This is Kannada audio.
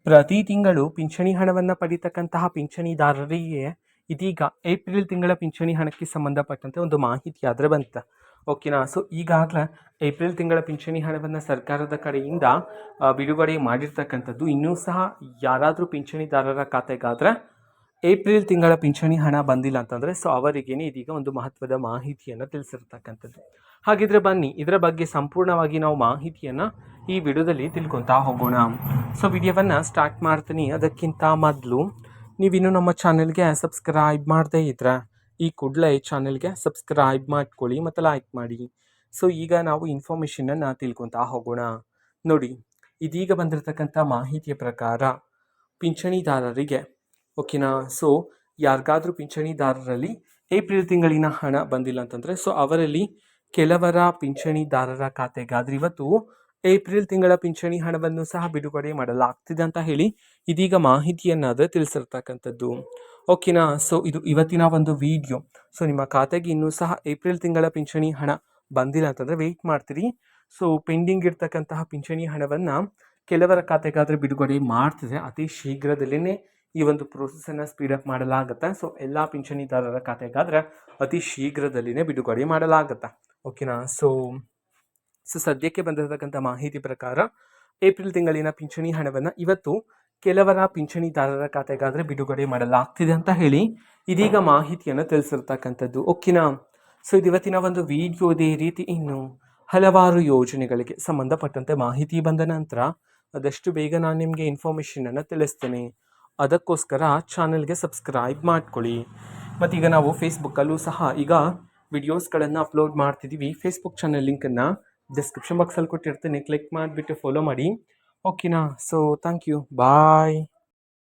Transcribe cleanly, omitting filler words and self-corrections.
ಪ್ರತಿ ತಿಂಗಳು ಪಿಂಚಣಿ ಹಣವನ್ನು ಪಡೀತಕ್ಕಂತಹ ಪಿಂಚಣಿದಾರರಿಗೆ ಇದೀಗ ಏಪ್ರಿಲ್ ತಿಂಗಳ ಪಿಂಚಣಿ ಹಣಕ್ಕೆ ಸಂಬಂಧಪಟ್ಟಂತೆ ಒಂದು ಮಾಹಿತಿ ಆದರೆ ಬಂತ. ಓಕೆನಾ. ಸೊ ಈಗಾಗಲೇ ಏಪ್ರಿಲ್ ತಿಂಗಳ ಪಿಂಚಣಿ ಹಣವನ್ನು ಸರ್ಕಾರದ ಕಡೆಯಿಂದ ಬಿಡುಗಡೆ ಮಾಡಿರ್ತಕ್ಕಂಥದ್ದು. ಇನ್ನೂ ಸಹ ಯಾರಾದರೂ ಪಿಂಚಣಿದಾರರ ಖಾತೆಗಾದರೆ ಏಪ್ರಿಲ್ ತಿಂಗಳ ಪಿಂಚಣಿ ಹಣ ಬಂದಿಲ್ಲ ಅಂತಂದರೆ ಸೊ ಅವರಿಗೇನೆ ಇದೀಗ ಒಂದು ಮಹತ್ವದ ಮಾಹಿತಿಯನ್ನು ತಿಳಿಸಿರ್ತಕ್ಕಂಥದ್ದು. ಹಾಗಿದ್ರೆ ಬನ್ನಿ ಇದರ ಬಗ್ಗೆ ಸಂಪೂರ್ಣವಾಗಿ ನಾವು ಮಾಹಿತಿಯನ್ನು ಈ ವಿಡಿಯೋದಲ್ಲಿ ತಿಳ್ಕೊತಾ ಹೋಗೋಣ. ಸೊ ವಿಡಿಯೋವನ್ನು ಸ್ಟಾರ್ಟ್ ಮಾಡ್ತೀನಿ. ಅದಕ್ಕಿಂತ ಮೊದಲು ನೀವಿನ್ನೂ ನಮ್ಮ ಚಾನೆಲ್ಗೆ ಸಬ್ಸ್ಕ್ರೈಬ್ ಮಾಡದೇ ಇದ್ರೆ ಈ ಕೂಡಲೇ ಚಾನೆಲ್ಗೆ ಸಬ್ಸ್ಕ್ರೈಬ್ ಮಾಡ್ಕೊಳ್ಳಿ ಮತ್ತು ಲೈಕ್ ಮಾಡಿ. ಸೊ ಈಗ ನಾವು ಇನ್ಫಾರ್ಮೇಷನನ್ನು ತಿಳ್ಕೊತಾ ಹೋಗೋಣ. ನೋಡಿ, ಇದೀಗ ಬಂದಿರತಕ್ಕಂಥ ಮಾಹಿತಿಯ ಪ್ರಕಾರ ಪಿಂಚಣಿದಾರರಿಗೆ ಓಕೆನಾ. ಸೊ ಯಾರಿಗಾದ್ರೂ ಪಿಂಚಣಿದಾರರಲ್ಲಿ ಏಪ್ರಿಲ್ ತಿಂಗಳಿನ ಹಣ ಬಂದಿಲ್ಲ ಅಂತಂದರೆ ಸೊ ಅವರಲ್ಲಿ ಕೆಲವರ ಪಿಂಚಣಿದಾರರ ಖಾತೆಗಾದ್ರೆ ಇವತ್ತು ಏಪ್ರಿಲ್ ತಿಂಗಳ ಪಿಂಚಣಿ ಹಣವನ್ನು ಸಹ ಬಿಡುಗಡೆ ಮಾಡಲಾಗ್ತಿದೆ ಅಂತ ಹೇಳಿ ಇದೀಗ ಮಾಹಿತಿಯನ್ನಾದರೆ ತಿಳಿಸಿರ್ತಕ್ಕಂಥದ್ದು. ಓಕೆನಾ. ಸೊ ಇದು ಇವತ್ತಿನ ಒಂದು ವಿಡಿಯೋ. ಸೊ ನಿಮ್ಮ ಖಾತೆಗೆ ಇನ್ನೂ ಸಹ ಏಪ್ರಿಲ್ ತಿಂಗಳ ಪಿಂಚಣಿ ಹಣ ಬಂದಿಲ್ಲ ಅಂತಂದರೆ ವೆಯ್ಟ್ ಮಾಡ್ತೀರಿ. ಸೊ ಪೆಂಡಿಂಗ್ ಇರ್ತಕ್ಕಂತಹ ಪಿಂಚಣಿ ಹಣವನ್ನು ಕೆಲವರ ಖಾತೆಗಾದರೆ ಬಿಡುಗಡೆ ಮಾಡ್ತಿದೆ. ಅತಿ ಶೀಘ್ರದಲ್ಲೇ ಈ ಒಂದು ಪ್ರೋಸೆಸನ್ನು ಸ್ಪೀಡಪ್ ಮಾಡಲಾಗುತ್ತೆ. ಸೊ ಎಲ್ಲ ಪಿಂಚಣಿದಾರರ ಖಾತೆಗಾದರೆ ಅತಿ ಶೀಘ್ರದಲ್ಲಿನೇ ಬಿಡುಗಡೆ ಮಾಡಲಾಗುತ್ತೆ. ಓಕೆನಾ. ಸೊ ಸದ್ಯಕ್ಕೆ ಬಂದಿರತಕ್ಕಂಥ ಮಾಹಿತಿ ಪ್ರಕಾರ ಏಪ್ರಿಲ್ ತಿಂಗಳಿನ ಪಿಂಚಣಿ ಹಣವನ್ನು ಇವತ್ತು ಕೆಲವರ ಪಿಂಚಣಿದಾರರ ಖಾತೆಗಾದರೆ ಬಿಡುಗಡೆ ಮಾಡಲಾಗ್ತಿದೆ ಅಂತ ಹೇಳಿ ಇದೀಗ ಮಾಹಿತಿಯನ್ನು ತಿಳಿಸಿರ್ತಕ್ಕಂಥದ್ದು. ಓಕೆನಾ. ಸೊ ಇದು ಇವತ್ತಿನ ಒಂದು ವಿಡಿಯೋ. ಇದೇ ರೀತಿ ಇನ್ನು ಹಲವಾರು ಯೋಜನೆಗಳಿಗೆ ಸಂಬಂಧಪಟ್ಟಂತೆ ಮಾಹಿತಿ ಬಂದ ನಂತರ ಆದಷ್ಟು ಬೇಗ ನಾನು ನಿಮಗೆ ಇನ್ಫಾರ್ಮೇಷನನ್ನು ತಿಳಿಸ್ತೇನೆ. ಅದಕ್ಕೋಸ್ಕರ ಚಾನಲ್ಗೆ ಸಬ್ಸ್ಕ್ರೈಬ್ ಮಾಡ್ಕೊಳ್ಳಿ. ಮತ್ತೀಗ ನಾವು ಫೇಸ್ಬುಕ್ಕಲ್ಲೂ ಸಹ ಈಗ ವಿಡಿಯೋಸ್ಗಳನ್ನು ಅಪ್ಲೋಡ್ ಮಾಡ್ತಿದ್ದೀವಿ. ಫೇಸ್ಬುಕ್ ಚಾನಲ್ ಲಿಂಕನ್ನು ಡಿಸ್ಕ್ರಿಪ್ಷನ್ ಬಾಕ್ಸಲ್ಲಿ ಕೊಟ್ಟಿರ್ತೀನಿ. ಕ್ಲಿಕ್ ಮಾಡಿಬಿಟ್ಟು ಫಾಲೋ ಮಾಡಿ. ಓಕೆನಾ. So thank you. ಬಾಯ್.